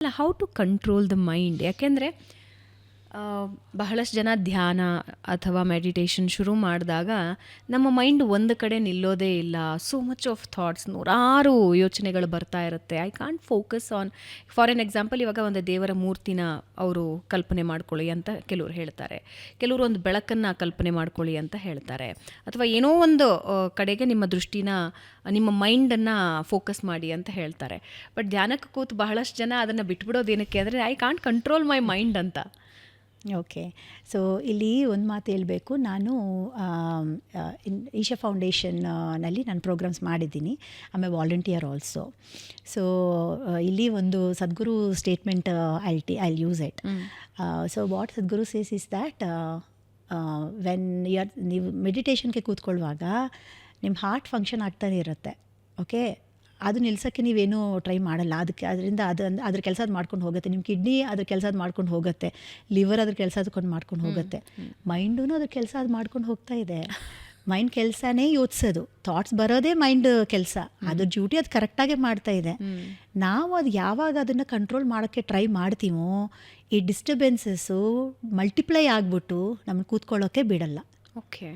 ಅಲ್ಲ, how to control the mind. ಯಾಕೆಂದರೆ ಬಹಳಷ್ಟು ಜನ ಧ್ಯಾನ ಅಥವಾ ಮೆಡಿಟೇಷನ್ ಶುರು ಮಾಡಿದಾಗ ನಮ್ಮ ಮೈಂಡ್ ಒಂದು ಕಡೆ ನಿಲ್ಲೋದೇ ಇಲ್ಲ. ಸೋ ಮಚ್ ಆಫ್ ಥಾಟ್ಸ್, ನೂರಾರು ಯೋಚನೆಗಳು ಬರ್ತಾ ಇರುತ್ತೆ. I can't focus on. For an example, ಇವಾಗ ಒಂದು ದೇವರ ಮೂರ್ತಿನ ಅವರು ಕಲ್ಪನೆ ಮಾಡ್ಕೊಳ್ಳಿ ಅಂತ ಕೆಲವ್ರು ಹೇಳ್ತಾರೆ. ಕೆಲವರು ಒಂದು ಬೆಳಕನ್ನು ಕಲ್ಪನೆ ಮಾಡ್ಕೊಳ್ಳಿ ಅಂತ ಹೇಳ್ತಾರೆ. ಅಥವಾ ಏನೋ ಒಂದು ಕಡೆಗೆ ನಿಮ್ಮ ದೃಷ್ಟಿನ, ನಿಮ್ಮ ಮೈಂಡನ್ನು ಫೋಕಸ್ ಮಾಡಿ ಅಂತ ಹೇಳ್ತಾರೆ. ಬಟ್ ಧ್ಯಾನಕ್ಕೆ ಕೂತು ಬಹಳಷ್ಟು ಜನ ಅದನ್ನು ಬಿಟ್ಬಿಡೋದೇನಕ್ಕೆ ಅಂದರೆ I can't control my mind ಅಂತ. ಓಕೆ. ಸೊ ಇಲ್ಲಿ ಒಂದು ಮಾತು ಹೇಳಬೇಕು. ನಾನು ಈಶಾ ಫೌಂಡೇಶನ್ನಲ್ಲಿ ನಾನು ಪ್ರೋಗ್ರಾಮ್ಸ್ ಮಾಡಿದ್ದೀನಿ. Am a volunteer also. So ಇಲ್ಲಿ ಒಂದು Sadhguru statement I use it. So what Sadhguru says is that when ನೀವು ಮೆಡಿಟೇಷನ್ಗೆ ಕೂತ್ಕೊಳ್ಳುವಾಗ ನಿಮ್ಮ ಹಾರ್ಟ್ ಫಂಕ್ಷನ್ ಆಗ್ತಾನೆ ಇರುತ್ತೆ. ಓಕೆ, ಅದು ನಿಲ್ಸೋಕ್ಕೆ ನೀವೇನೂ ಟ್ರೈ ಮಾಡಲ್ಲ. ಅದರಿಂದ ಅದ್ರ ಕೆಲಸ ಅದು ಮಾಡ್ಕೊಂಡು ಹೋಗುತ್ತೆ. ನಿಮ್ಮ ಕಿಡ್ನಿ ಅದ್ರ ಕೆಲಸ ಅದು ಮಾಡ್ಕೊಂಡು ಹೋಗುತ್ತೆ. ಲಿವರ್ ಅದ್ರ ಕೆಲಸ ಅದಕ್ಕೊಂಡು ಮಾಡ್ಕೊಂಡು ಹೋಗುತ್ತೆ. ಮೈಂಡೂ ಅದ್ರ ಕೆಲಸ ಅದು ಮಾಡ್ಕೊಂಡು ಹೋಗ್ತಾ ಇದೆ. ಮೈಂಡ್ ಕೆಲಸನೇ ಯೋಚಿಸೋದು, ಥಾಟ್ಸ್ ಬರೋದೇ ಮೈಂಡ್ ಕೆಲಸ. ಅದ್ರ ಡ್ಯೂಟಿ ಅದು ಕರೆಕ್ಟಾಗೇ ಮಾಡ್ತಾ ಇದೆ. ನಾವು ಅದು ಯಾವಾಗ ಅದನ್ನು ಕಂಟ್ರೋಲ್ ಮಾಡೋಕ್ಕೆ ಟ್ರೈ ಮಾಡ್ತೀವೋ, ಈ ಡಿಸ್ಟರ್ಬೆನ್ಸಸ್ಸು ಮಲ್ಟಿಪ್ಲೈ ಆಗಿಬಿಟ್ಟು ನಮ್ಮನ್ನು ಕೂತ್ಕೊಳ್ಳೋಕ್ಕೆ ಬಿಡಲ್ಲ. ಓಕೆ.